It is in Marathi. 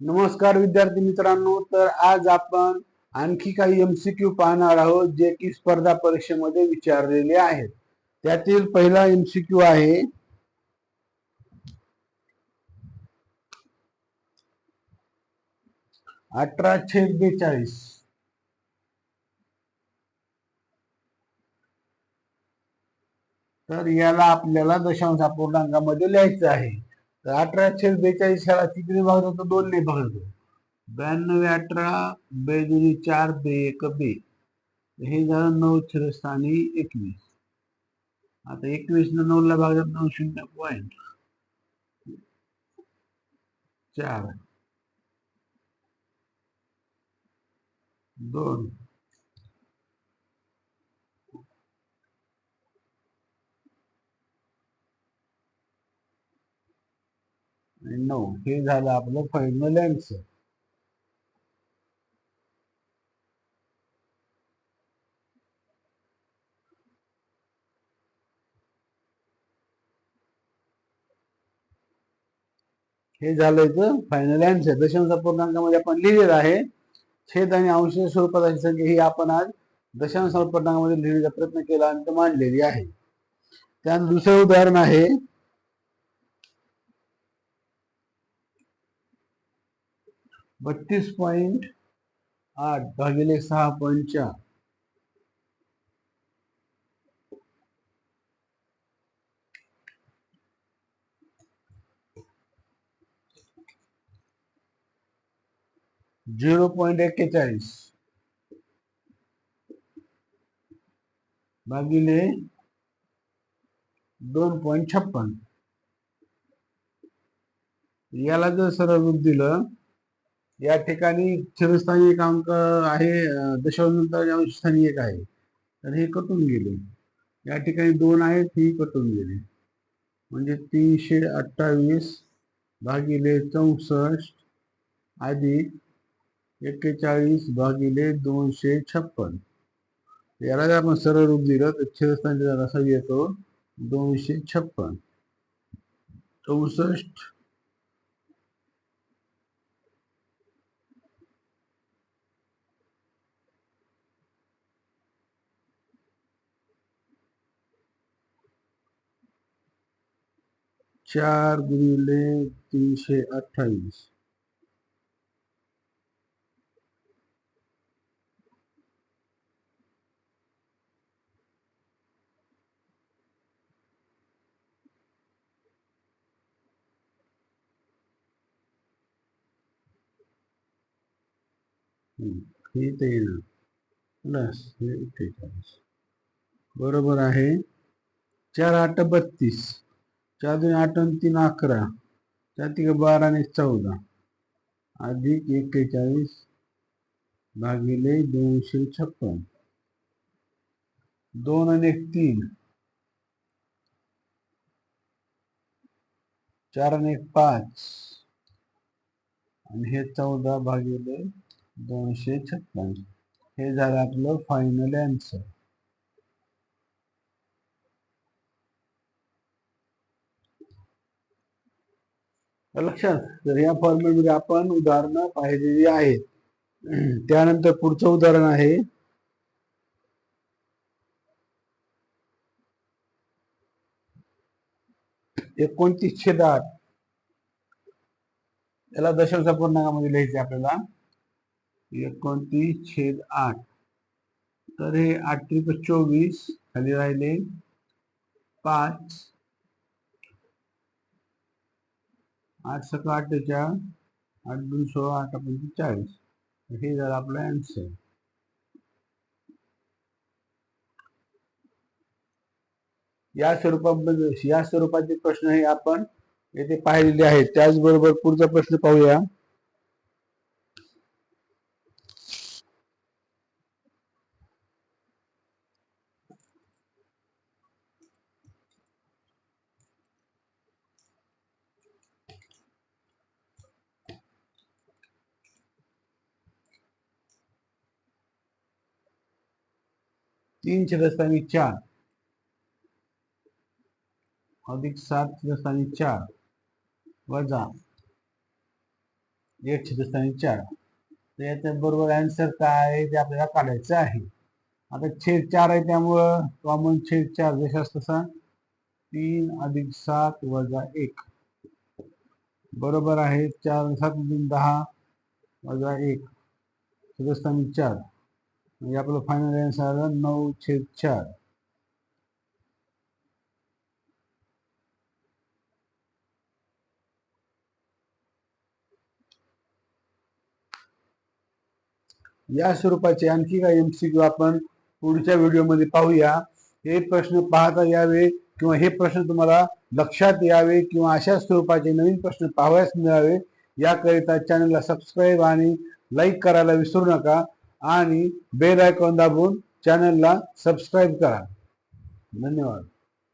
नमस्कार विद्यार्थी मित्रांनो, तर आज आपण आणखी काही MCQ पाहणार आहोत जे की स्पर्धा परीक्षेमध्ये विचारलेले आहेत. त्यातील पहिला MCQ आहे 18/42. तर याला आपल्याला दशांश अपूर्णांकामध्ये लिहायचं आहे. तर 18/42 ह्याला किती भाग जातो? 2 ने भाग जातो. 92/18 2 4 2 बे. हे झालं 9 स्थानी 21. आता 21 न 9 ला भाग जातो 0.4 2 आणि 9. हे झालं आपलं फायनल आन्सर. हे झालं फायनल आन्सर. दशांश अपूर्णांकामध्ये आपण लिहिलेलं आहे. छेद आणि अंश स्वरूपाची संख्या ही आपण आज दशांश अपूर्णांकामध्ये लिहिण्याचा प्रयत्न केला आणि मांडलेली आहे. त्यानंतर दुसरं उदाहरण आहे 32.8 भागिले 6.4. 0.41 भागिले 2.56. याला जर सरळ रूप दिलं, या ठिकाणी छेदस्थानी एक अंक आहे, दशांश अंश स्थानी एक आहे, तर हे कटून गेले. या ठिकाणी 2 आहेत, ही कटून गेले. म्हणजे 328 भागिले 64 अधिक 41 भागिले 256. याला जर आपण सरळ रूप दिलं तर छेदस्थानी असा येतो 256. 64 4 गुणिले 328. हे ते येणार प्लस हे 41 बरोबर आहे. 4 8 32, 4 2 8 आणि 3 11, 4 3 12 आणि 14 अधिक 41 भागिले 256. 2 आणि 1 3, 4 आणि 1 5 आणि हे 14 भागिले 256. हे झालं आपलं फायनल आन्सर. लक्षात. तर या फॉर्मॅट मध्ये आपण उदाहरणं पाहिलेली आहेत. त्यानंतर पुढचं उदाहरण आहे 29/8. याला दशांश अपूर्णांकामध्ये लिहायचे आपल्याला. 29/8. तर हे 8 त्रिक 24 खाली राहिले 5, 8 सक 48, 8 2 16, 8 पंचे 40. हे झालं आपलं आन्सर. या स्वरूपाचे प्रश्न हे आपण येथे पाहिलेले आहेत. त्याचबरोबर पुढचा प्रश्न पाहूया. तीन छेदस्थानी 4 अधिक 7 छेदस्थानी 4 वजा 8/4. तर याच्या बरोबर आन्सर काय आहे ते आपल्याला काढायचं आहे. आता छेद 4 आहे त्यामुळं कॉमन छेद 4 जशास तसा 3 + 7 - 1 बरोबर आहे 4 7 10 - 1 4. म्हणजे आपलं फायनल आन्सर आलं 9/4. या स्वरूपाचे आणखी काही MCQ आपण पुढच्या व्हिडिओमध्ये पाहूया. हे प्रश्न पाहता यावे किंवा हे प्रश्न तुम्हाला लक्षात यावे किंवा अशा स्वरूपाचे नवीन प्रश्न पाहावयास मिळावे याकरिता चॅनलला सबस्क्राईब आणि लाईक करायला विसरू नका आणि बेल आयकॉन दाबून चॅनलला सबस्क्राईब करा. धन्यवाद.